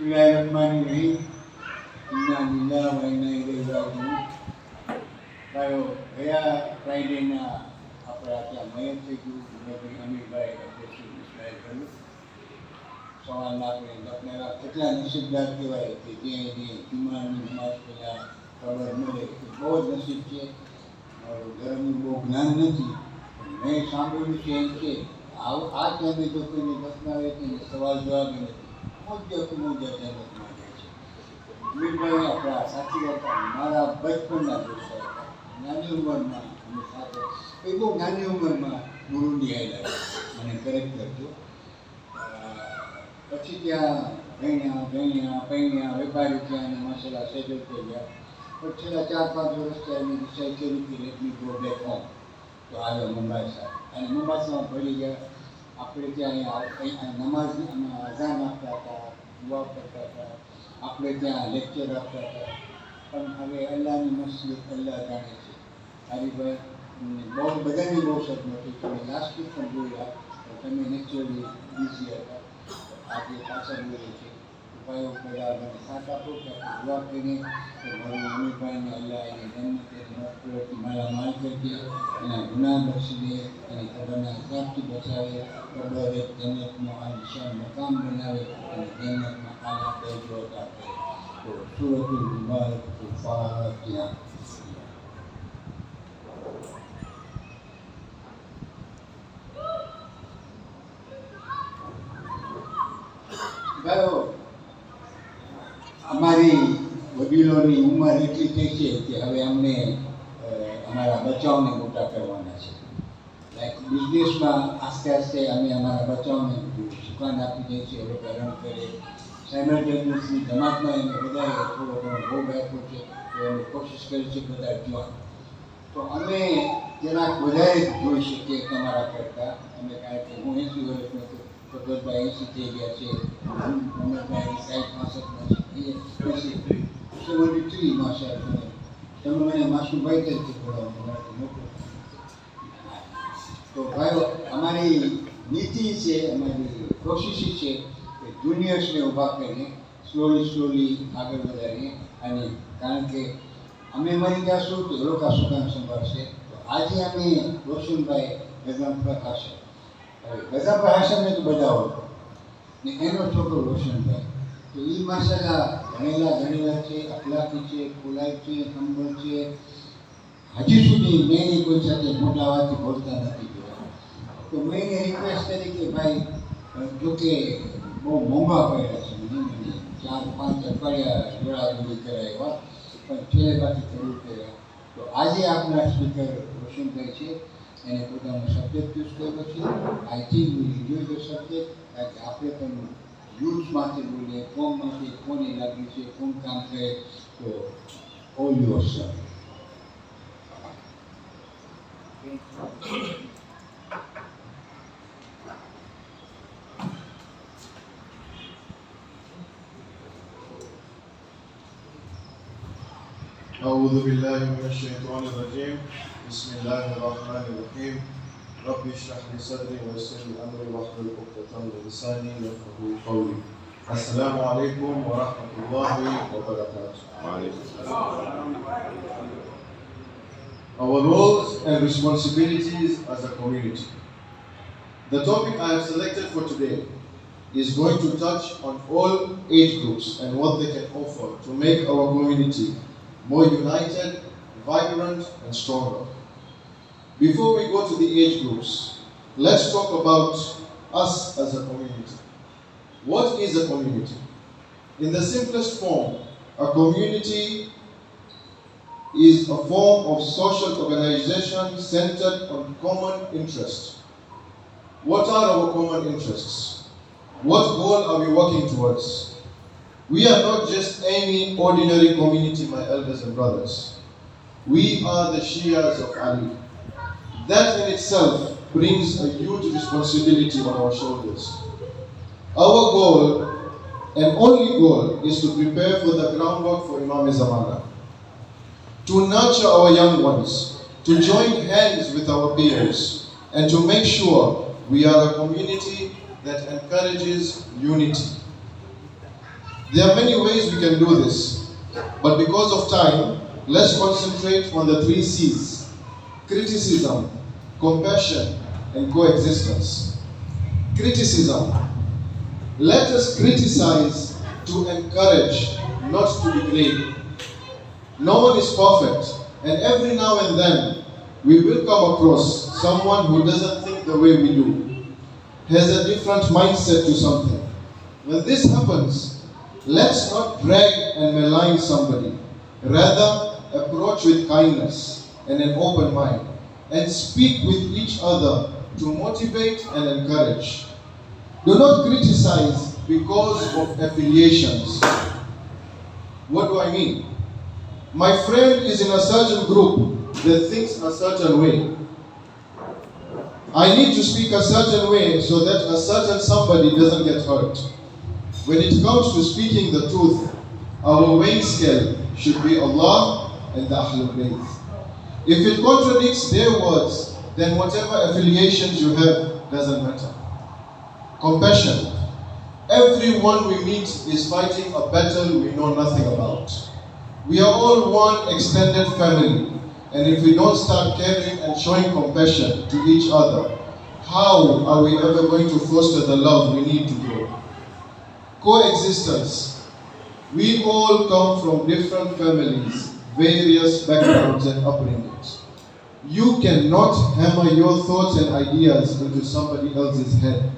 Bismillahirrahmanirrahim. Inna lillahi wa inna ilaihi raji'un. ગયા ફ્રાઈડેના આપણા ત્યાં મયત થઈ ગયું ભાઈ અમીરભાઈ અબ્દુલ ઇસ્માઇલ કર્યું સવારના આપણે દફનારા કેટલા નસીબદાર કહેવાય કે જે જુમાની નમાઝ પહેલાં ખબર મળે એ બહુ જ નસીબ છે. મારું ધર્મનું બહુ જ્ઞાન નથી પણ મેં સાંભળ્યું છે એમ કે આ ટાઈમે જો કોઈને દફનાવે તો સવાલ જવાબ નથી મોજા જન્નતમાં જાય છે. અમીરભાઈ આપણા સાચી હતા, મારા બચપનના દોસ્ત હતા. નાની ઉંમરમાં અમે સાથે એ બહુ નાની ઉંમરમાં બુરુંડી આવેલા મને કરેક્ટ કરજો. પછી ત્યાં ભણ્યા વેપારી ત્યાં અને માસાલા સેટલ થઈ ગયા. પણ છેલ્લા 4-5 વર્ષ ત્યાં એની ડિસાઇડ કરી કે let me go back home. તો આવ્યો મુંબાઈસા અને મુંબાઈસામાં ભળી ગયા. આપણે ત્યાં નમાઝની અમે અઝાન આપતા હતા, દુઆ કરતા હતા, આપણે ત્યાં લેક્ચર આપતા હતા. પણ હવે અલ્લાહની મસ્જિદ અલ્લાહ જાણે છે. હરીભાઈ બહુ બધાની બહુ સપનું હતું. તમે લાસ્ટ વીક પણ જોયા તમે નેચરલી બીઝી હતા. આજે પાછળ બોલે છે ઉપાયો બધા મને સાથ આપો કે આપણે દુઆ કરીને તો મારું અમીરભાઈને અલ્લાહ એની જન્નત મફરતથી માલામાલ કરી દે, એના ગુનાહ બક્ષી દે, એની ખબરના હિસાબથી બચાવે, ખબર એક જન્નતનો આ નિશાન મકામ બનાવે અને જન્નતમાં આલા દરજ્જો અતા કરે. તો સૂરતુલ મુબારકતુલ ફાતિહા. અમારી વડીલોની ઉંમર એટલી થઈ છે કે હવે અમને અમારા બચ્ચાઓને મોટા કરવાના છે. લાઈક બિઝનેસમાં આસ્તે આસ્તે અમે અમારા બચ્ચાઓને સુકાન આપી દઈએ છીએ. એ લોકો રન કરે સાયમલ્ટેનિયસલી જમાતમાં એને બધાએ થોડો ઘણો ભોગ આપ્યો છે તો અમે કોશિશ કરી છે બધા જોવા. તો અમે જરાક વધારે જોઈ શકીએ તમારા કરતાં. અમે કારણ કે હું 80 વર્ષનો છું, ભગતભાઈ 80 થઈ ગયા છે, મોહમ્મદભાઈ 60-65 છે, 73 માસા. તમે મને માસુભાઈ તરીકે બોલાવો મોટો. તો ભાઈઓ અમારી નીતિ છે, અમારી કોશિશ છે કે જુનિયર્સને ઊભા કરીને સ્લોલી આગળ વધારીએ. અને કારણ કે અમે મરી જઈશું તો એ લોકો સુકાન સંભાળશે. તો આજે અમે રોશનભાઈ ગઝાફર હાશમ, ગઝાફર હાશમને તો બધા ઓળખો ને એનો છોકરો રોશનભાઈ, તો એ માશાલ્લાહ ભણેલા છે, અખલાકી છે, ખુલાઈ છે, હંબલ છે. હજી સુધી મેં એની કોઈ સાથે મોટા વાતથી બોલતા નથી જોયા. તો મેં એને રિક્વેસ્ટ કરી કે ભાઈ જોકે બહુ મોંઘા પડ્યા છે, મને 4-5 અઠવાડિયા જોડાદોડી કરાવ્યા પણ છેલ્લે પાછી જરૂર કર્યા. તો આજે આપણા સ્પીકર રોશનભાઈ છે, એને પોતાનો સબ્જેક્ટ ચૂઝ કર્યો છે. I think we enjoy the subject. કારણ કે આપણે પણ યુથમાંથી બોલીએ, કોમમાંથી કોને લાગ્યું છે, કોણ કામ કરે. તો all your sir. أعوذ بالله من الشيطان الرجيم بسم الله الرحمن الرحيم رب اشرح لي صدري ويسر لي أمري واحلل عقدة من لساني يفقهوا قولي. السلام عليكم ورحمة الله وبركاته. Our roles and responsibilities as a community. The topic I have selected for today is going to touch on all age groups and what they can offer to make our community more united, vibrant, and stronger. Before we go to the age groups, let's talk about us as a community. What is a community? In the simplest form, a community is a form of social organization centered on common interest. What are our common interests? What goal are we working towards? We are not just any ordinary community, my elders and brothers. We are the Shias of Ali. That in itself brings a huge responsibility on our shoulders. Our goal, and only goal, is to prepare for the groundwork for Imam Zamana. To nurture our young ones, to join hands with our peers, and to make sure we are a community that encourages unity. There are many ways we can do this, but because of time, let's concentrate on the 3 C's: criticism, compassion, and coexistence. Criticism. Let us criticize to encourage, not to degrade. No one is perfect, and every now and then we will come across someone who doesn't think the way we do, has a different mindset to something. When this happens, let's not drag and malign somebody. Rather, approach with kindness and an open mind, and speak with each other to motivate and encourage. Do not criticize because of affiliations. What do I mean? My friend is in a certain group that thinks a certain way. I need to speak a certain way so that a certain somebody doesn't get hurt. When it comes to speaking the truth, our weighing scale should be Allah and the Ahlul Bayt. If it contradicts their words, then whatever affiliations you have doesn't matter. Compassion. Everyone we meet is fighting a battle we know nothing about. We are all one extended family, and if we don't start caring and showing compassion to each other, how are we ever going to foster the love we need to grow? Coexistence. We all come from different families, various backgrounds and upbringings. You cannot hammer your thoughts and ideas into somebody else's head.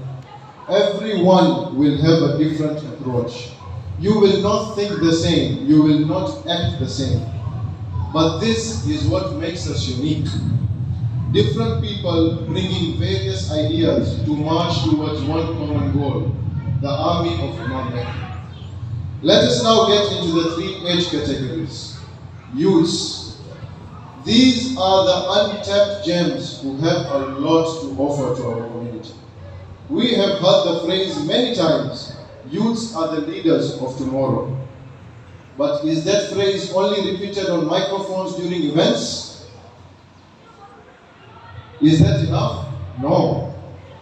Everyone will have a different approach. You will not think the same. You will not act the same. But this is what makes us unique. Different people bringing various ideas to march towards one common goal, the army of Imam Mahdi. Let us now get into the 3 age categories. Youths. These are the untapped gems who have a lot to offer to our community. We have heard the phrase many times, youths are the leaders of tomorrow. But is that phrase only repeated on microphones during events? Is that enough? No.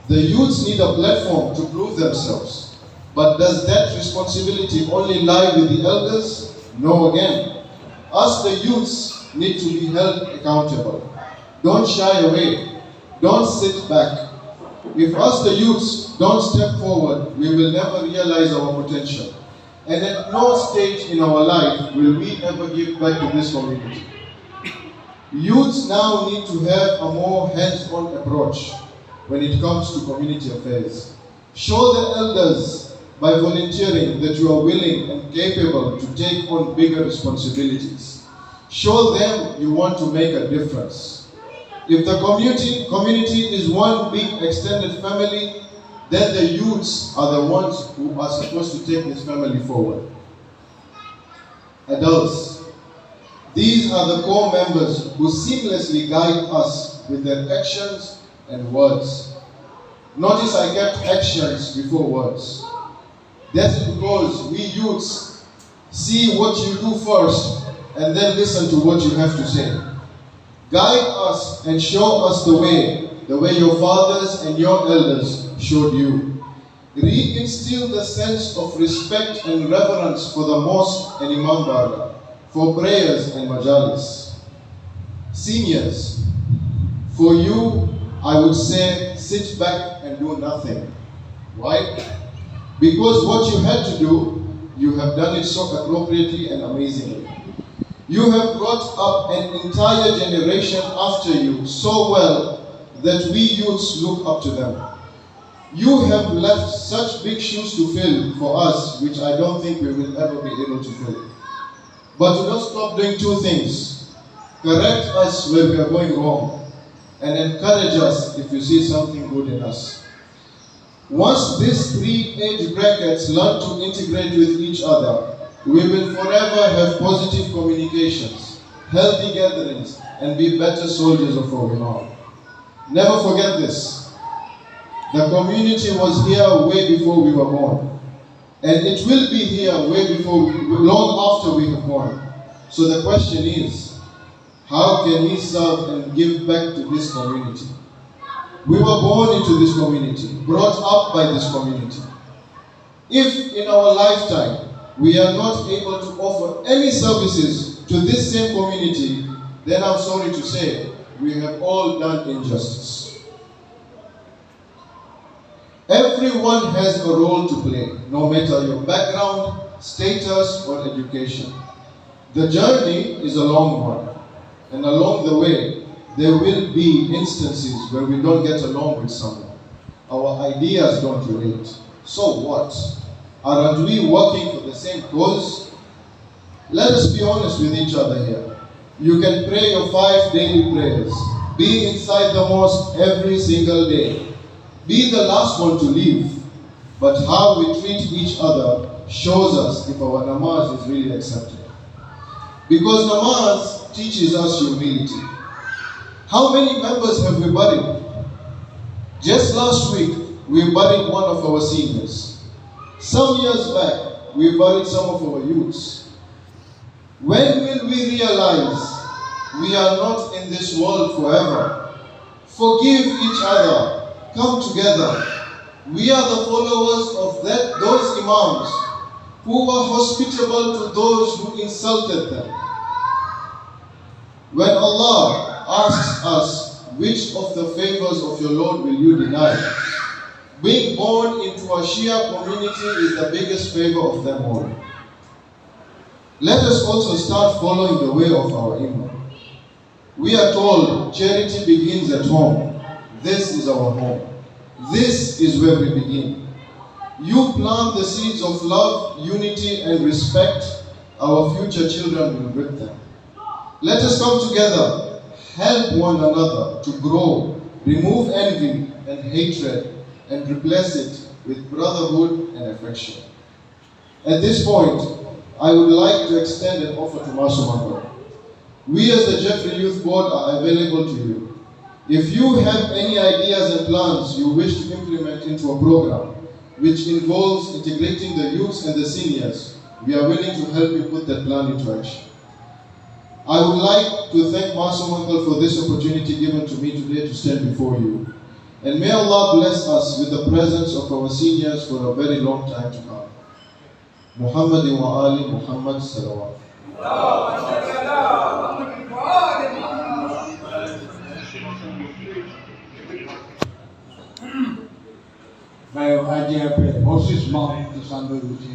The youths need a platform to prove themselves. But does that responsibility only lie with the elders? No again. Us, the youths, need to be held accountable. Don't shy away. Don't sit back. If us, the youths, don't step forward, we will never realize our potential. And at no stage in our life will we ever give back to this community. Youths now need to have a more hands-on approach when it comes to community affairs. Show the elders by volunteering that you are willing and capable to take on bigger responsibilities. Show them you want to make a difference. If the community is one big extended family, then the youths are the ones who are supposed to take this family forward. Adults. These are the core members who seamlessly guide us with their actions and words. Notice I kept actions before words. That's because we youths see what you do first and then listen to what you have to say. Guide us and show us the way your fathers and your elders showed you. Reinstill the sense of respect and reverence for the mosque and Imam Barga, for prayers and majalis. Seniors, for you, I would say sit back and do nothing. Why? Because what you had to do, you have done it so appropriately and amazingly. You have brought up an entire generation after you so well that we youths look up to them. You have left such big shoes to fill for us, which I don't think we will ever be able to fill. But do not stop doing 2 things. Correct us where we are going wrong, and encourage us if you see something good in us. Once these 3 age brackets learn to integrate with each other, we will forever have positive communications, healthy gatherings, and be better soldiers of our Imam. Never forget this. The community was here way before we were born. And it will be here way before, long after we have born. So the question is, how can we serve and give back to this community? We were born into this community, brought up by this community. If in our lifetime we are not able to offer any services to this same community, then I'm sorry to say, we have all done injustice. Everyone has a role to play, no matter your background, status, or education. The journey is a long one, and along the way, there will be instances where we don't get along with someone. Our ideas don't relate. So what? Aren't we working for the same cause? Let us be honest with each other here. You can pray your 5 daily prayers. Be inside the mosque every single day. Be the last one to leave. But how we treat each other shows us if our namaz is really accepted. Because namaz teaches us humility. How many members have we buried? Just last week, we buried one of our seniors. Some years back, we buried some of our youths. When will we realize we are not in this world forever? Forgive each other. Come together. We are the followers of those imams who were hospitable to those who insulted them. When Allah asks us, which of the favors of your Lord will you deny? Being born into a Shia community is the biggest favor of them all. Let us also start following the way of our Imam. We are told charity begins at home. This is our home. This is where we begin. You plant the seeds of love, unity, and respect. Our future children will reap them. Let us come together, help one another to grow, remove envy and hatred, and replace it with brotherhood and affection. At this point, I would like to extend an offer to Masumako. We as the Jeffrey Youth Board are available to you. If you have any ideas and plans you wish to implement into a program which involves integrating the youths and the seniors, we are willing to help you put that plan into action. I would like to thank Masum Uncle for this opportunity given to me today to stand before you. And may Allah bless us with the presence of our seniors for a very long time to come. Muhammad wa Ali Muhammad Salawat. ભાઈ આજે આપણે મોસિસ mount સાંભળ્યું છે.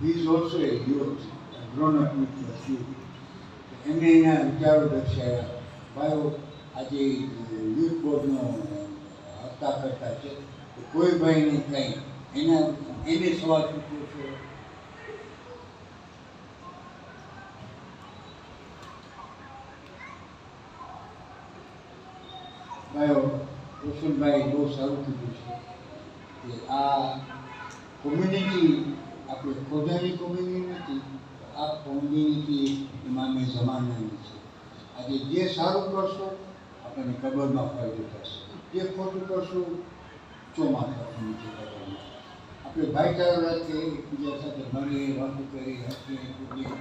He is also a youth, a grown up youth. એમને એના વિચારો દર્શાવ્યા. ભાઈઓ આજે યુથ બોર્ડનો હપ્તા કરતા છે. કોઈ ભાઈને કંઈ એને સવાલ પૂછ્યો છે. ભાઈઓ રોશનભાઈ બહુ સારું કીધું છે કે આ કોમ્યુનિટી આપણે ખોજાની કોમ્યુનિટી નથી, આ કોમ્યુનિટી ઇમામે જમાનાની છે. આજે જે સારું કરશો આપણને કબરમાં ફાયદો થશે, જે ખોટું કરશું ચોમાં થશે નીચે કબરમાં. આપણે ભાઈચારો રાખીએ, એકબીજા સાથે મળીએ, વાતો કરીએ, હસીએ, કૂદીએ.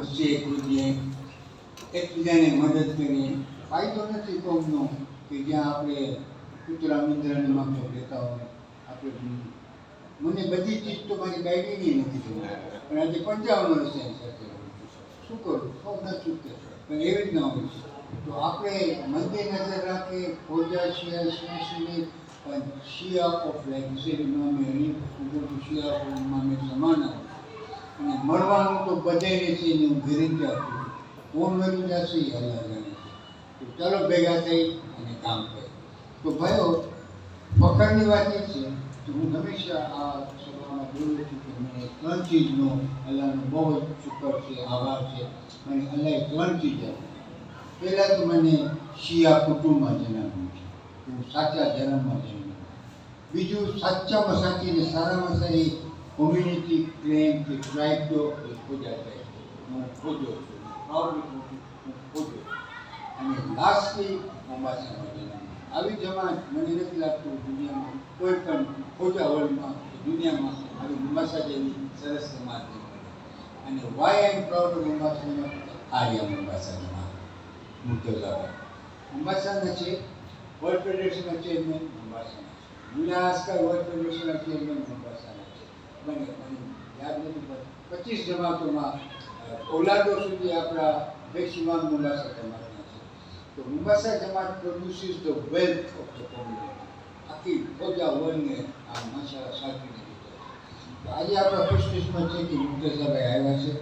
હસીએ કૂદીએ, એકબીજાને મદદ કરીએ. ફાયદો નથી કોમનો કે જ્યાં આપણે કૂતરા મીંદરાની માફક લેતા હોય. આપણે મને બધી ચીજ તો મારી ગાઈડીની નથી જોવા, પણ આજે 55 વર્ષની સાથે શું કરું, સૌ ન છૂટકે, પણ એવી જ ના હોય છે. તો આપણે મધ્ય નજર રાખીએ, ફોજા શિયા પણ શિયા ઓફ લાઈફ છે ઇમામે શિયા ઓફ ઇમામે જમાના. અને મળવાનું તો બધાને છે ને હું ગેરંટી આપું છું. કોણ મરી જશે એ અલ્લાહ જાણે છે. તો ચાલો ભેગા થઈ અને કામ કરીએ. તો ભાઈઓ ફખરની વાત એ છે કે હું હંમેશા આ સભામાં બોલું છું કે મને 3 ચીજનો અલ્લાહનો બહુ જ શુકર છે, આભાર છે. મને અલ્લાહે 3 ચીજ આપી. પહેલાં તો મને શિયા કુટુંબમાં જન્મ્યું છે, હું સાચા ધર્મમાં જન્મ્યો. બીજું સાચામાં સાચી ને સારામાં સારી કોમ્યુનિટી ક્લેમ કે ટ્રાઇબ તો એ ખોજા થાય. હું ખોજો છું, પ્રાઉડલી હું ખોજો. અને લાસ્ટલી મોમ્બાસામાં જન્મ્યો. આવી જમાત મને નથી લાગતું દુનિયામાં કોઈ પણ ખોજા વર્લ્ડમાં દુનિયામાં આવી મોમ્બાસા જેવી સરસ જમાત નહીં મળે. અને why I am proud of મોમ્બાસામાં, આર્યા મોમ્બાસા જમાત મુર્તઝાભાઈ મોમ્બાસાના છે. વર્લ્ડ ફેડરેશનના ચેરમેન મોમ્બાસાના છે, મુલા આસ્કર વર્લ્ડ ફેડરેશનના ચેરમેન મોમ્બાસાના છે. મને યાદ નથી પણ 25 જમાતોમાં ઓલાદો સુધી આપણા બેશીમાન મોમ્બાસા જમાતના છે. તો મોમ્બાસા જમાત produces the wealth of the community. આખી બધા વર્લ્ડને આ માશાલ્લાહ સાચવી દીધી છે. તો આજે આપણા ખુશકિસ્મત છે કે મુર્તઝાભાઈ આવ્યા છે.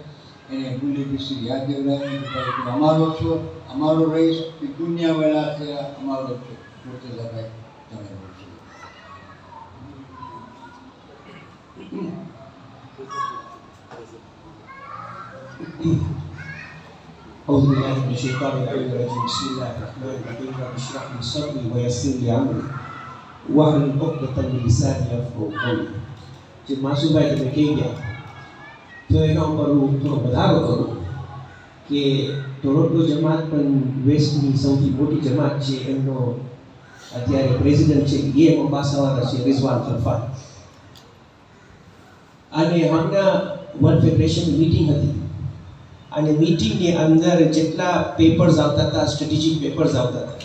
એને ભૂલી બિસરી યાદ દેવડાવી કે ભાઈ તું અમારો છો, અમારો રહીશ, એ દુનિયા વેળા થયા અમારો છો. મુર્તઝાભાઈ તમે બોલશો. أعوذ بالله من الشيطان الرجيم بسم الله الرحمن الرحيم رب اشرح لي صدري ويسر لي أمري واحلل عقدة من لساني يفقهوا قولي. જે માસુભાઈ તમે કહી ગયા તો એના ઉપર હું થોડો વધારો કરું કે ટોરોન્ટો જમાત પણ વેસ્ટની સૌથી મોટી જમાત છે. એમનો અત્યારે પ્રેસિડેન્ટ છે એ મોમ્બાસાવાળા છે, રિઝવાન ફરફાન. અને હમણાં વર્લ્ડ ફેડરેશનની મીટિંગ હતી અને મીટિંગની અંદર જેટલા પેપર્સ આવતા હતા, સ્ટ્રેટેજિક પેપર્સ આવતા હતા,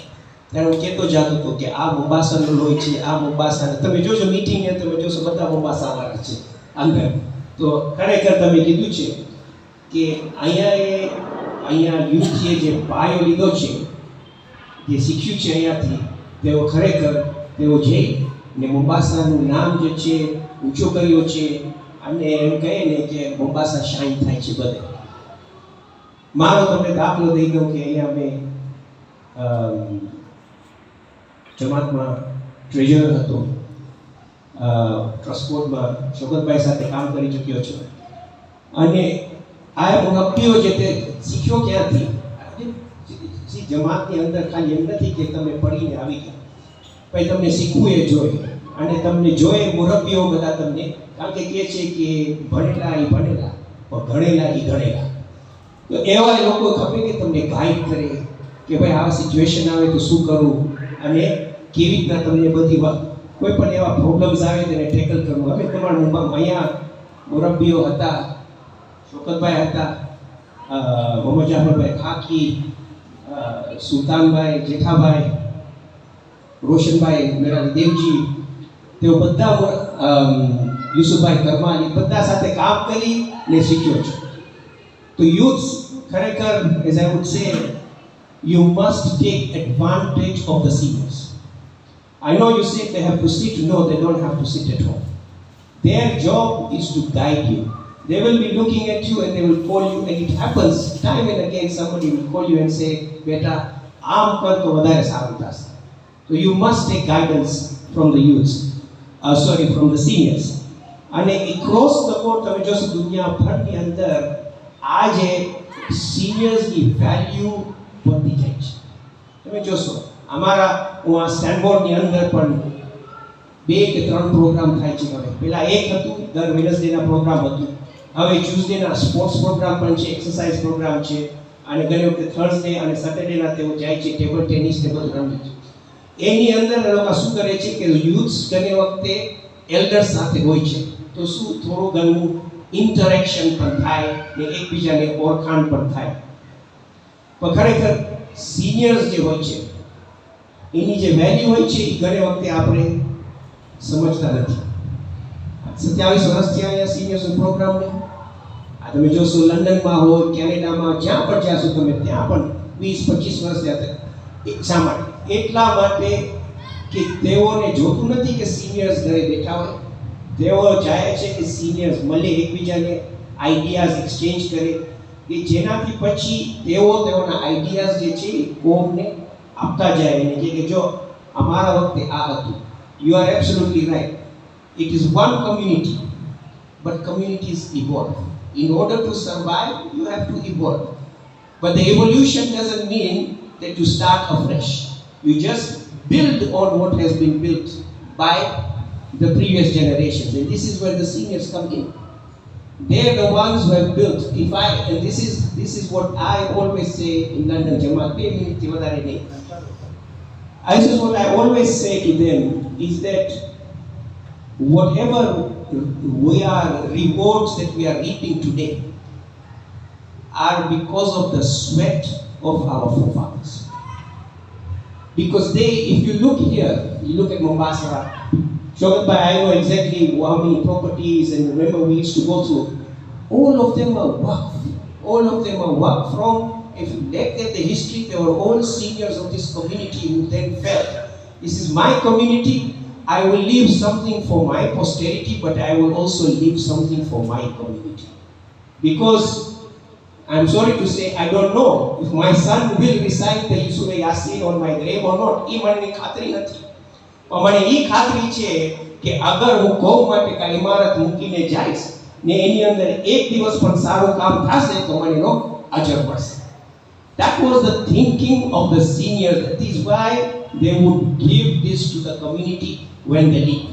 ત્યારે હું કહેતો જતો હતો કે આ મોમ્બાસાનો લોહી છે, આ મોમ્બાસાનો. તમે જોજો મીટિંગને, તમે જોશો બધા મોમ્બાસાવાળા છે અંદર. તો ખરેખર તમે કીધું છે કે અહીંયા યુથે જે પાયો લીધો છે, જે શીખ્યું છે અહીંયાથી, તેઓ ખરેખર તેઓ જઈ ને મોમ્બાસાનું નામ જે છે ઊંચો કર્યો છે. અને એમ કહે ને કે મોમ્બાસા શાઇન થાય છે બધે. મારો તમને દાખલો દઈ દઉં કે અહીંયા મેં જમાતમાં ટ્રેઝરર હતો, ટ્રસ્ટ બોર્ડમાં શોકતભાઈ સાથે કામ કરી ચૂક્યો છું. અને આ મુરબ્બીઓ જે તે શીખ્યો ક્યાંથી? જમાતની અંદર ખાલી એમ નથી કે તમે પડીને આવી ગયા, ભાઈ તમને શીખવું એ જોઈએ. અને તમને જોઈએ મુરબ્બીઓ બધા તમને, કારણ કે કહે છે કે ભણેલા એ ભણેલા પણ ગણેલા એ ગણેલા. તો એવા લોકો ખબર કે તમને ગાઈડ કરે કે ભાઈ આવા સિચ્યુએશન આવે તો શું કરવું અને કેવી રીતના તમને બધી કોઈ પણ એવા પ્રોબ્લેમ્સ આવે તેને ટેકલ કરવું. હવે તમારા અહીંયા મુરબ્બીઓ હતા, શોકતભાઈ હતા, મોહમ્મદ જાફરભાઈ ખાકી, સુલતાનભાઈ, જેઠાભાઈ, રોશનભાઈ, મેરારી દેવજી, તેઓ બધા યુસુફભાઈ કરમાની બધા સાથે કામ કરીને શીખ્યો છે. તો youths, ખરેખર, as I would say, you must take advantage of the seniors. I know you say they have to sit. No, they don't have to sit at home. Their job is to guide you. They will be looking at you and they will call you, and it happens time and again. Somebody will call you and say, "Beta, aam kar to vadare saru thase." So you must take guidance from the youths. From the seniors. અને across the board તમે જોશો દુનિયાભરની અંદર આજે સિનિયર્સની value વધી જાય છે. તમે જોશો હું આ સ્ટેનબોર્ડની અંદર પણ 2 કે 3 પ્રોગ્રામ થાય છે. હવે પહેલાં એક હતું, દર વેનસડેના પ્રોગ્રામ હતું. હવે ટ્યુઝડેના સ્પોર્ટ્સ પ્રોગ્રામ પણ છે, એક્સરસાઇઝ પ્રોગ્રામ છે. અને ઘણી વખતે થર્સડે અને સેટરડેના તેઓ જાય છે ટેબલ ટેનિસ ને બધું રમે છે. એની અંદર લોકો શું કરે છે કે યુથ્સ ઘણી વખતે એલ્ડર્સ સાથે હોય છે, તો શું થોડું ઘણું ઇન્ટરેક્શન પણ થાય ને એકબીજાને ઓળખાણ પણ થાય. પણ ખરેખર સિનિયર્સ જે હોય છે એની જે વેલ્યુ હોય છે એ ઘણી વખતે આપણે સમજતા નથી. 27 વર્ષથી અહીંયા સિનિયર્સનો પ્રોગ્રામ ને આ તમે જોશો લંડનમાં હોય, કેનેડામાં, જ્યાં પણ જાશો તમે, ત્યાં પણ 20-25 વર્ષ થયા. શા માટે? એટલા માટે કે તેઓને જોતું નથી કે સિનિયર્સ ઘરે બેઠા હોય. તેઓ ચાહે છે કે સિનિયર્સ મળે, એકબીજાને આઈડિયાઝ એક્સચેન્જ કરે, કે જેનાથી પછી તેઓના આઈડિયાઝ જે છે કોમને આપતા જાય અને કે જો અમારા વખતે આ હતું. You are absolutely right. It is one community, but communities evolve. In order to survive, you have to evolve. But the evolution doesn't mean that you start afresh. You just build on what has been built by the previous generations, and this is where the seniors come in. They are the ones who have built. And this is what I always say in London Jamaat. This is what I always say to them, is that whatever rewards that we are reaping today are because of the sweat of our forefathers. Because if you look here, you look at Mombasa, Shogat Bhai, I know exactly how many properties, and remember we used to go through. All of them are work. All of them are work from, if you look at the history, they were all seniors of this community who then felt, this is my community, I will leave something for my posterity, but I will also leave something for my community. Because, I'm sorry to say, I don't know if my son will recite the Yusuf Yasin on my grave or not. એ મને ખાતરી નથી. પણ મને એ ખાતરી છે કે અગર હું ગૌ માટે કા ઇમારત મૂકીને જઈશ ને એની અંદર એક દિવસ પણ સારું કામ થશે તો મને એનો અજર પડશે. That was the thinking of the seniors. That is why they would give this to the community when they leave.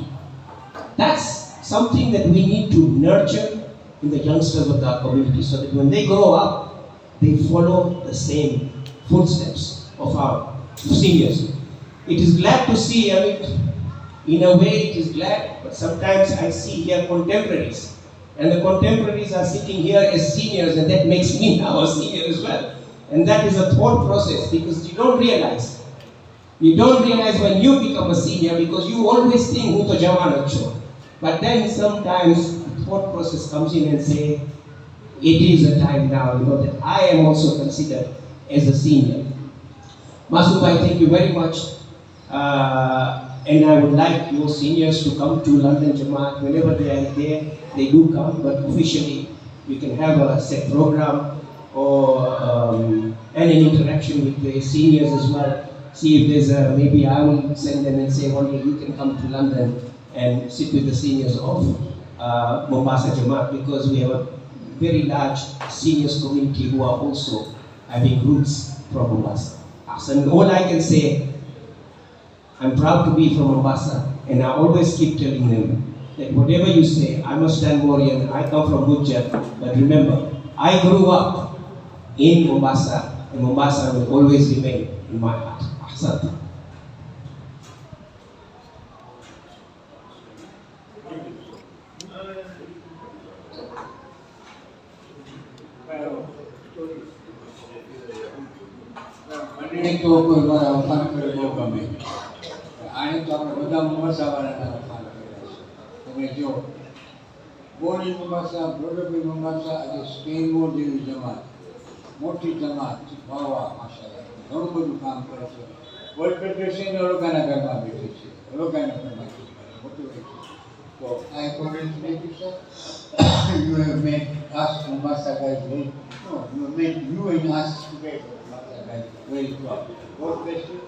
That's something that we need to nurture in the youngsters of our community, so that when they grow up, they follow the same footsteps of our seniors. It is glad to see, I mean, in a way it is glad, but sometimes I see here contemporaries, and the contemporaries are sitting here as seniors, and that makes me now a senior as well. And that is a thought process, because you don't realize when you become a senior, because you always think, "Hu to jawan acho." But then sometimes the thought process comes in and say, it is a time now, that I am also considered as a senior. Masud bhai, thank you very much. And I would like your seniors to come to London Jamaat. Whenever they are there, they do come, but officially we can have a set program or and an interaction with the seniors as well. See if there's maybe I will send them and say, one day you can come to London and sit with the seniors of Mombasa Jamaat, because we have a very large seniors community who are also having roots from Mombasa. So all I can say, I'm proud to be from Mombasa, and I always keep telling them that whatever you say, I'm a Stanmorian, I come from Gujjar, but remember, I grew up in Mombasa, and Mombasa will always remain in my heart. Ahsan. મને તો કોઈ મારા વખાણ કરે બહુ ગમે. આને તો આપણે બધા મોમ્બાસાવાળાના વખાણ કર્યા છે. તમે જો બોર્ન ઇન મોમ્બાસા, બ્રોડઅપ ઇન મોમ્બાસા, આજે સ્ટેનમોર જેવી જમાત, મોટી જમાત, વાવા માશાલ્લાહ, ઘણું બધું કામ કરે છે. વર્લ્ડ ફેડરેશન અલોકાના ઘરમાં બેઠી છે, અલોકાના ઘરમાં મોટું રહે છે. તો I congratulate you sir. You have made us Mombasa guys very, no, you have made you and us together Mombasa guys very proud. God bless you.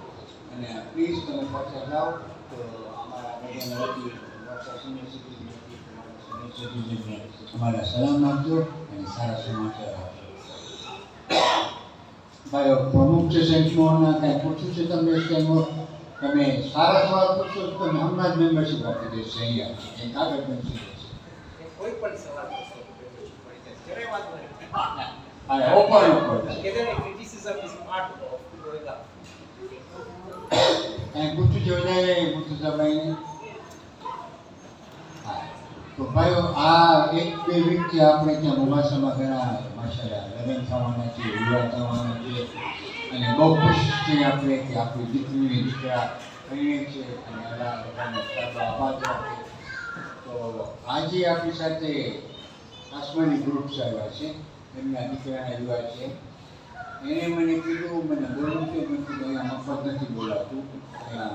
અને પ્લીઝ તમે પાછા જાઓ તો અમારા બધાના વતી મોમ્બાસા સિનિયર સિટીઝનને અમારા સલામ આપજો અને સારા સમાચાર આપજો. ભાઈ પ્રમુખ છે સેન્ટમોરના કાંઈ પૂછ્યું છે તમને સેન્ટમોર? તમે સારા સવાલ પૂછશો તો તમે હમણાં જ મેમ્બરશીપ આપી દેશે અહીંયા એ કાગળ બનશે. કોઈ પણ સવાલ પૂછો, જરાય વાત નહીં. હા open criticism is part of growing up. કાંઈ પૂછ્યું છે વધારે મુતુસાભાઈને? હા તો ભાઈઓ આ એક બે વીકથી આપણે ત્યાં મોમ્બાસામાં ઘણા માશાલ્લાહ લગ્ન થવાના છે, વિવાહ થવાના છે, અને બહુ ખુશ છીએ આપણે કે આપણી દીકરીને દીકરા પરણે છે અને અલ્લાહ બધાને સારો આબાદ રાખે. તો આજે આપણી સાથે આસમાની ગ્રુપ્સ આવ્યા છે, એમના દીકરાના વિવાહ છે. એને મને કીધું, મને બોલવું છે, મેં કીધું અહીંયા મફત નથી બોલાતું, અહીંયા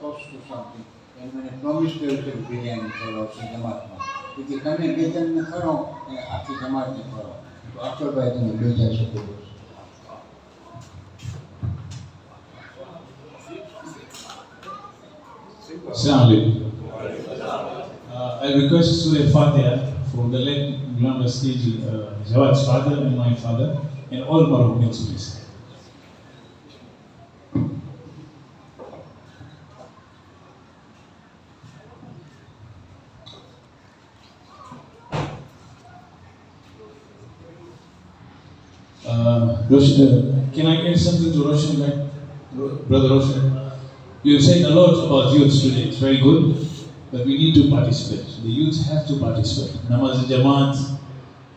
કોસ્ટ ટુ સમથિંગ. એને મને પ્રોમિસ કર્યું છે કે બિરયાની ખવડાવશે જમાતમાં. તેથી તમે બે જણને ખરો અને આખી જમાતને ખરો. તો અક્ષરભાઈ તમે બે ચાર શબ્દો બોલો. Assalamu alaikum. I request Surah Fatiha from the late Glorious Stage Jawad's father and my father and all Marhumins, please. Can I add something to Roshan, Brother Roshan? You have said a lot about youth today. It's very good, but we need to participate. The youth have to participate. Namaz Jamaat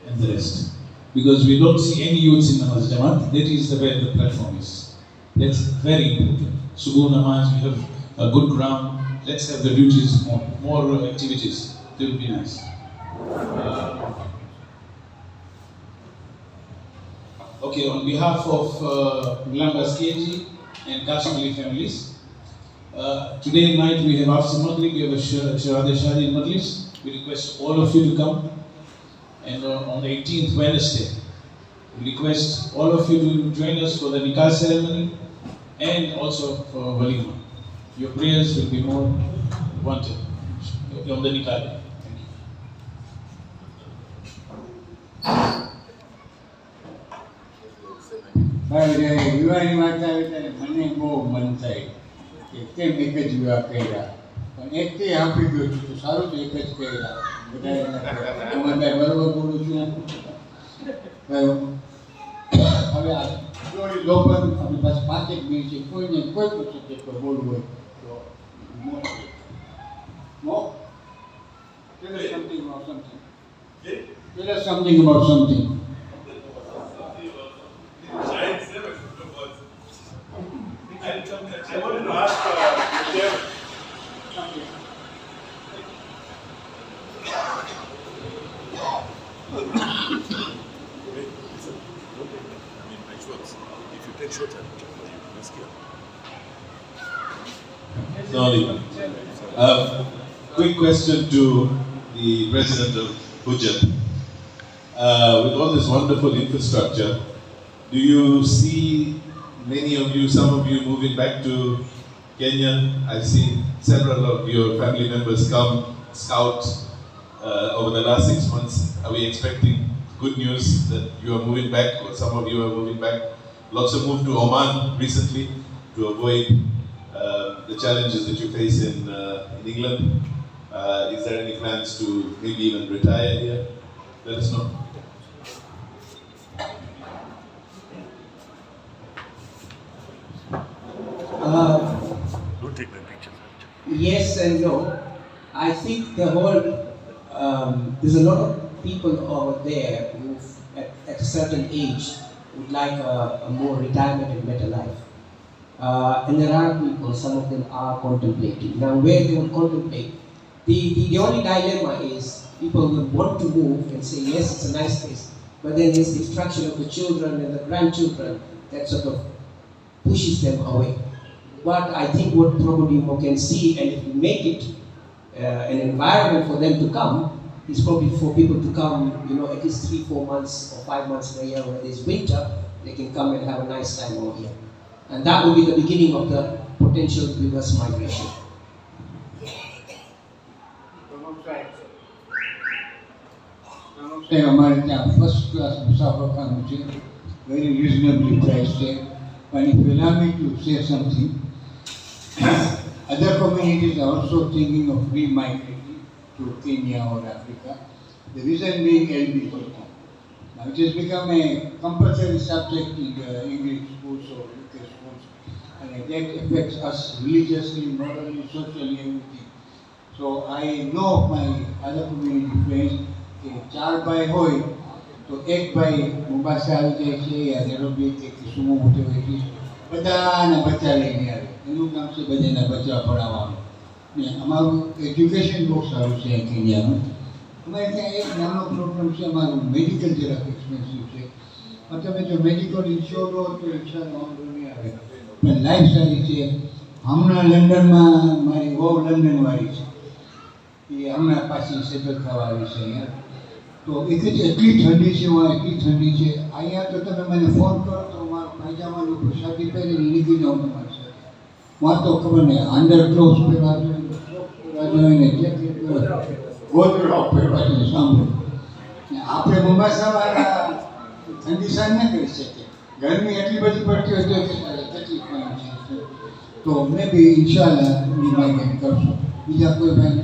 and the rest. Because we don't see any youths in Namaz Jamaat. That is the way the platform is. That's very important. Subuh namaz, we have a good ground. Let's have the duties more activities. It will be nice. Okay, on behalf of Lambas KG and Kashmiri families, today night we have after Maghrib, we have a Sharade Shadi Majlis. We request all of you to come. And on the 18th Wednesday, we request all of you to join us for the Nikah ceremony and also for Walima. Your prayers will be more wanted on the Nikah day. Thank you. ભાઈ જ્યારે વિવાહની વાત આવે ત્યારે મને બહુ મન થાય કે કેમ એક જ વિવાહ કર્યા પણ એકથી આપી ગયો છું તો સારું તો એક જ કર્યા બધા તમારે બરોબર બોલું છું હવે આ જોડી લોકોન આપણી પાસે 5 મિનિટ છે કોઈને કોઈ પણ સબ્જેક્ટ પર બોલવું હોય તો tell us something about something. Tell us something about something. I wanted to ask the chairman. If you take short time, let's go. Assalamualaikum. Quick question to the President of Hujat. With all this wonderful infrastructure, do you see many of you, some of you moving back to Kenya? I've seen several of your family members come, scout over the last 6 months. Are we expecting good news that you are moving back, or some of you are moving back? Lots have moved to Oman recently to avoid the challenges that you face in England. Is there any plans to maybe even retire here? Let us know. Don't take my picture. Yes and no. I think the whole, there's a lot of people over there who, at a certain age, would like a more retirement and better life. And there are people, some of them are contemplating. Now, where they will contemplate, the only dilemma is people will want to move and say, yes, it's a nice place, but then there's the distraction of the children and the grandchildren that sort of pushes them away. But I think what probably we can see, and if we make it an environment for them to come, is probably for people to come, at least 3-4 months or 5 months per year when there's winter, they can come and have a nice time over here. And that will be the beginning of the potential reverse migration. અમારે ત્યાં first class મુસાફરખાનું છે very રિઝનેબલી price છે પણ if you allow me to say something, other communities are also thinking of re-migrating to Kenya or Africa. The reason being LGBT. Now it has become a compulsory subject in the English schools or UK schools, and that affects us religiously, morally, socially, everything. So I know my other community friends, કે 4 ભાઈ હોય તો એક ભાઈ મુંબાસા આવી જાય છે યા Nairobi કે કિસુમો મોટે હોય છે બધાના બચ્ચા લઈને આવે એનું કામ છે બધાના બચ્ચા ભણાવવાનું ને અમારું એજ્યુકેશન બહુ સારું છે કેન્યાનું અમારે ત્યાં એક નાનો પ્રોબ્લેમ છે અમારું મેડિકલ જરાક એક્સપેન્સિવ છે પણ તમે જો મેડિકલ ઇન્શ્યોર હો તો રિક્ષાનો વાંધો નહીં આવે પણ લાઈફ સારી છે હમણાં લંડનમાં મારી બહુ લંડનવાળી છે એ હમણાં પાછી સેટલ થવા આવી છે અહીંયા તો એક જ એટલી ઠંડી છે એટલી ઠંડી છે અહીંયા તો તમે મને ફોન કરો તો મારો પાયજામાનું પ્રસાદી પહેરીને નીકળી જાઉં તમારી સાથે માં તો ખબર નહીં અંડર ક્લોઝ પહેરવા જોઈએ ને જેકેટ ગોદડો પહેરવા જોઈએ સાંભળો આપણે મુંબાસાવાળા ઠંડી સહન ન કરી શકીએ ગરમી એટલી બધી પડતી હોય તો તકલીફ છે તો મેં બી ઇન્શાલ્લાહ માઇગ્રેટ કરશું બીજા કોઈ ભાઈ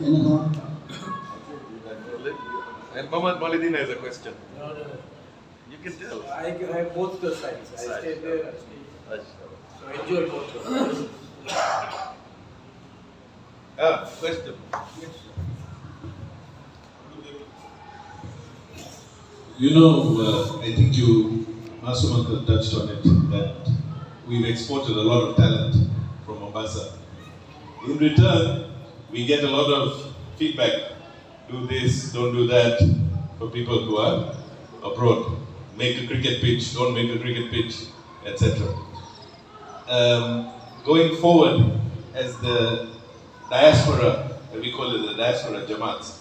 એને તો And Mohammad Malidin has a question. No. You can tell. I have both the sides. I stayed there, I stayed. So I enjoy both the sides. Question. You know, I think you, Masumak touched on it, that we've exported a lot of talent from Mombasa. In return, we get a lot of feedback. Do this, don't do that, for people who are abroad. Make a cricket pitch, don't make a cricket pitch, etc. Going forward, as the diaspora, we call it the diaspora Jamaats,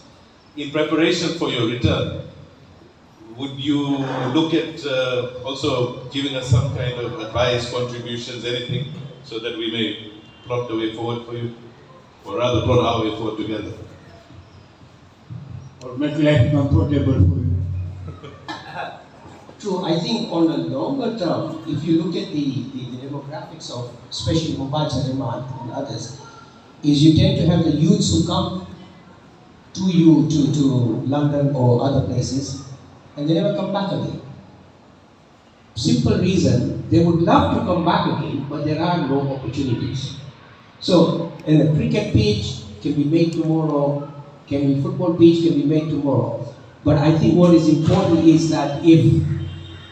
in preparation for your return, would you look at also giving us some kind of advice, contributions, anything, so that we may plot the way forward for you? Or rather, plot our way forward together? Or make life comfortable for you. True, I think on a longer term, if you look at the demographics of especially Mombasa, Remand and others, is you tend to have the youths who come to you to London or other places and they never come back again. Simple reason, they would love to come back again, but there are no opportunities. So, and a cricket pitch can be made tomorrow, can be football pitch can be made tomorrow. But I think what is important is that if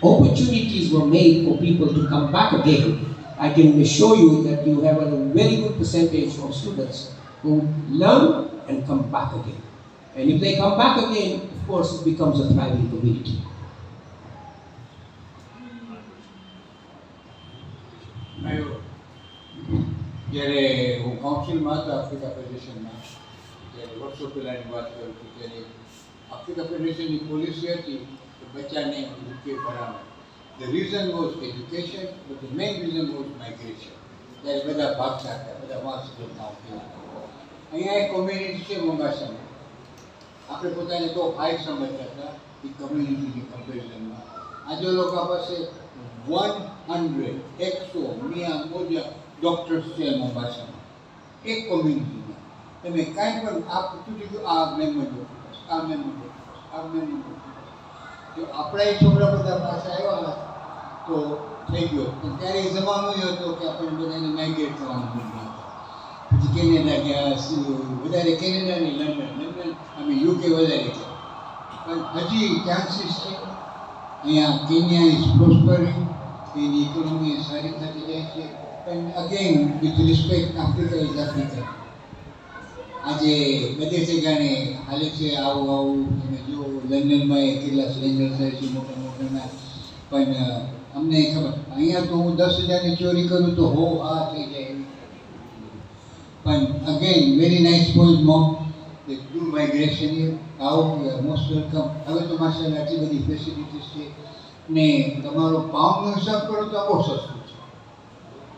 opportunities were made for people to come back again, I can assure you that you have a very good percentage of students who learn and come back again. And if they come back again, of course, it becomes a thriving community. જ્યારે હું કાઉન્સિલમાં હતો Africa ફેડરેશનમાં ત્યારે વર્ષો પહેલાંની વાત કરું છું ત્યારે આફ્રિકા ફેડરેશનની પોલિસી હતી કે બચ્ચાને યુકે ભણાવે. The reason was education, but the main reason was migration. ત્યારે બધા ભાગતા હતા, બધા વાંસ કરતા હતા. અહીંયા એક કોમ્યુનિટી છે મોમ્બાસામાં, આપણે પોતાને તો હાઈ સમજતા હતા એ કમ્યુનિટીની કમ્પેરિઝનમાં. આજે લોકો પાસે 100 મિયા મોજા ડૉક્ટર્સ છે મોમ્બાસામાં, એક કોમ્યુનિટીમાં. તમે કાંઈ પણ આ પૂછું છું, આ મેમ્બર ડૉક્ટર્સ, આ મેમ્બર ડૉક્ટર્સ, આ મેમ્બર ડૉક્ટર્સ. જો આપણા એ છોકરા બધા પાસે આવ્યા તો થઈ ગયો. પણ ત્યારે એ જમાનો એ હતો કે આપણને બધાને માઇગ્રેટ થવાનું મનમાં હતા. પછી કેનેડા ગયા, વધારે કેનેડા નહીં, લંડન અમે યુકે વધારે ગયા. પણ હજી ચાન્સીસ છે. અહીંયા કેન્યા ઇઝ પ્રોસ્પરિંગ, એની ઇકોનોમી સારી થતી જાય છે. પણ again with respect, Africa is Africa. આજે બધે જગ્યાને હાલે છે આવું. તમે જુઓ લંડનમાં એ કેટલા સિલિન્ડર થાય છે મોટા મોટાના. પણ અમને ખબર, અહીંયા તો હું 10,000ની ચોરી કરું તો હા થઈ જાય. પણ again very nice point mom, do migration here, આવો, મોસ્ટ વેલકમ. હવે તો માશાલ્લાહ આટલી બધી ફેસિલિટીઝ છે ને તમારો પાઉન્ડનો હિસાબ કરો તો બહુ સસ્તું છે,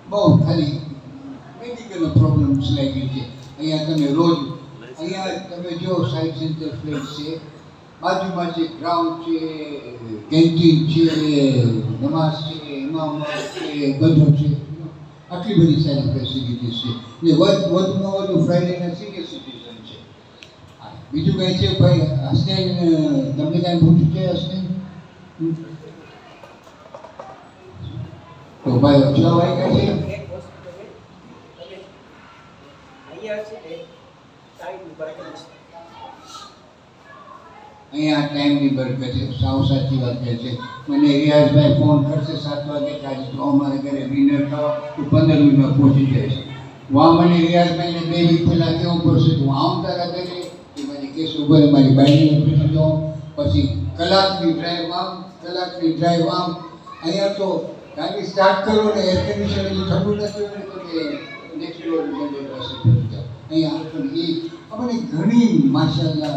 બહુ. ખાલી મેડિકલનો પ્રોબ્લેમ્સ લાગી છે. અહીંયા તમે રોજ, અહીંયા તમે જો સાઇટ સેન્ટર ફ્લેટ છે, બાજુમાં છે ગ્રાઉન્ડ છે, કેન્ટીન છે, નમાઝ છે, ઇમામ છે, બધું છે. આટલી બધી સારી ફેસિલિટીઝ છે ને વધુમાં વધુ ફ્રાઇડેના સિનિયર સિટીઝન છે. બીજું કંઈ છે ભાઈ? હસનેન, તમને કાંઈ પૂછ્યું છે હસનેન? તો ભાઈ 6 વાગ્યા છે. અહીંયા ટાઈમની બરકત છે, સાવ સાચી વાત કહે છે. મને રિયાઝભાઈ ફોન કરશે 7 વાગે કે આજે તો અમારે ઘરે ડિનર ખાવા, તો 15 મિનિટમાં પહોંચી જાય છે. વાં મને રિયાઝભાઈને 2 વીક પહેલાં કેવું પડશે કે હું આમ તારા ઘરે, એ મને કહેશે ઉભરે મારી બાઈને પૂછી જાઉં, પછી કલાકની ડ્રાઈવ આમ, કલાકની ડ્રાઈવ આમ. અહીંયા તો ગાડી સ્ટાર્ટ કરો ને એર કન્ડિશન હજી ઠંડુ નથી હોય તો કે નેક્સ્ટ ડોર જનરેટ પાસે પહોંચી જાઓ. અહીંયા પણ એ આપણે ઘણી માશાલ્લાહ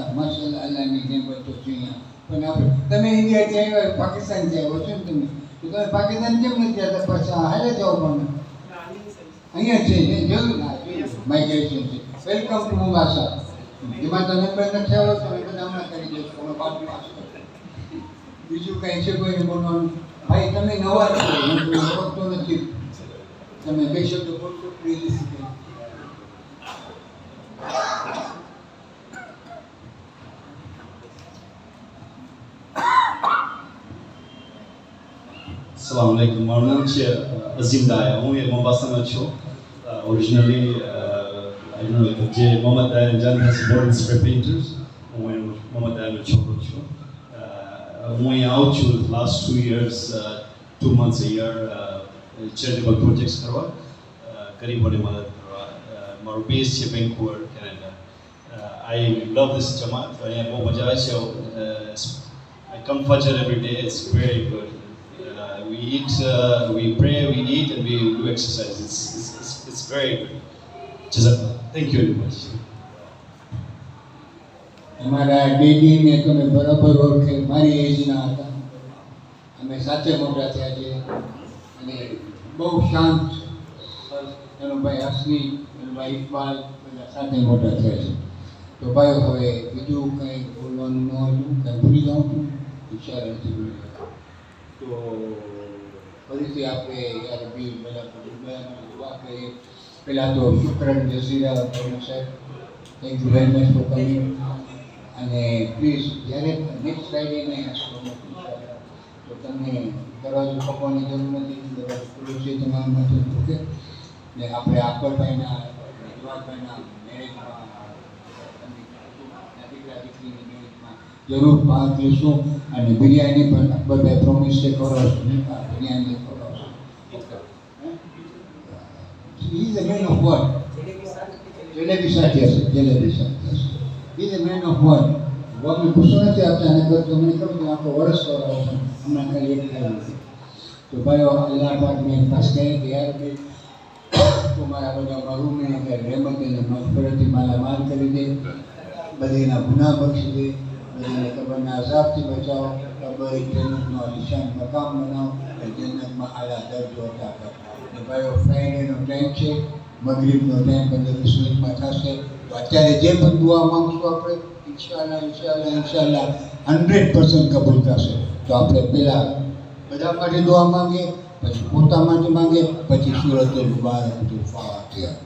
અલ્લાહની નેમતો છે અહીંયા. પણ આપણે, તમે ઇન્ડિયા ત્યાં આવ્યા, પાકિસ્તાન ત્યાં આવ્યો છો ને તમે, તો તમે પાકિસ્તાન કેમ નથી જતા? પાછા હાલે જાઓ. પણ અહીંયા છે ને, જોયું ના, માઇગ્રેશન છે. Welcome to Mombasa. એમાં તમે પણ નથી આવ્યો તો એ બધા હમણાં કરી દઈશું, અમે બાજુમાં. બીજું કંઈ છે કોઈને બોલવાનું? ભાઈ તમે નવા છો, હું ઓળખતો નથી. તમે 2 શબ્દ બોલશો પ્લીઝ. Assalamu alaikum. મારું નામ છે અઝીમ દાયા. હું એ મોમ્બાસાનો છું. ઓરિજિનલી આઈ નો જે મોહમ્મદ દાયા જાન હેસ બોર્ન સ્પ્રે પેઇન્ટર્સ. હું મોહમ્મદ દાયાનો છોકરો છું. હું અહીંયા આવું છું last 2 years, 2 months a year. Charitable projects કરવા, ગરીબોને મદદ કરવા. મારું બેઝ છે વેન્કુવર, કેનેડા. આઈ લવ ધીસ જમાત. અહીંયા બહુ મજા આવે છે. I come Fajr every day. It's very good. We eat, we pray, we eat, and we do exercise. It's very good. Jazakallah. Thank you very much. અમારા ડેડીને તમે બરાબર ઓળખે, મારી એજના હતા. અમે સાથે મોટા થયા છે અને બહુ શાંત છે. એનો ભાઈ હસની, એનો ભાઈ ઇકબાલ બધા સાથે મોટા થયા છે. તો ભાઈ હવે બીજું કંઈ બોલવાનું ન હતું, કંઈ ભૂલી જાઉં છું, વિચાર નથી ભૂલી જાઉં. તો ફરીથી આપણે યાર બી બધા દુઆ કરીએ. પહેલાં તો શુક્રન જસીરા સાહેબ, thank you very much for coming. અને પ્લીઝ જ્યારે નેક્સ્ટ ફ્રાઈડેને તો તમને દરવાજો ખોપવાની જરૂર નથી, દરવાજો ખુલ્લો છે તમારા માટે. ઓકે, ને આપણે અકબરભાઈના જવાબભાઈના મેરેજમાં દીકરા દીકરીની મેરેજમાં જરૂર ભાગ લેશું. અને બિરયાની પણ અકબરભાઈ પ્રોમિસ છે ખવડાવશો, biryani ખવડાવશો. He is a man of word. Jalebi સાથે હશે, જલેબી સાથે હશે. He is a man of word. મેં ગુસ્સો નથી આપતા અને કરતો મને કહ્યું કે આખો વર્ષ કરાવો છું, હમણાં ખાલી એક ખાઈ નથી. તો ભાઈઓ અલ્લાહ પાક મેં પાસ કહે કે યાર ભાઈ તું મારા બધા મરૂમને રહેમત અને મગફરતથી માલામાલ કરી દે, બધીના ગુનાહ બક્ષી દે, બધાને કબરના અઝાબથી બચાવો, કબર જન્નતનો આલિશાન મકામ બનાવો અને જન્નતમાં આલા દરજ્જો અતા કરો. અને ભાઈઓ ફ્રાઈડેનો ટાઈમ છે, મગરીબનો ટાઈમ 15-20 મિનિટમાં થશે. તો અત્યારે જે પણ દુઆ માંગશું આપણે ઇન્શાઅલ્લાહ 100% કબૂલ થશે. તો આપણે પહેલાં બધા માટે દુઆ માંગીએ, પછી પોતા માટે માંગીએ, પછી સૂરતુલ મુબારકતુલ ફાતિહા.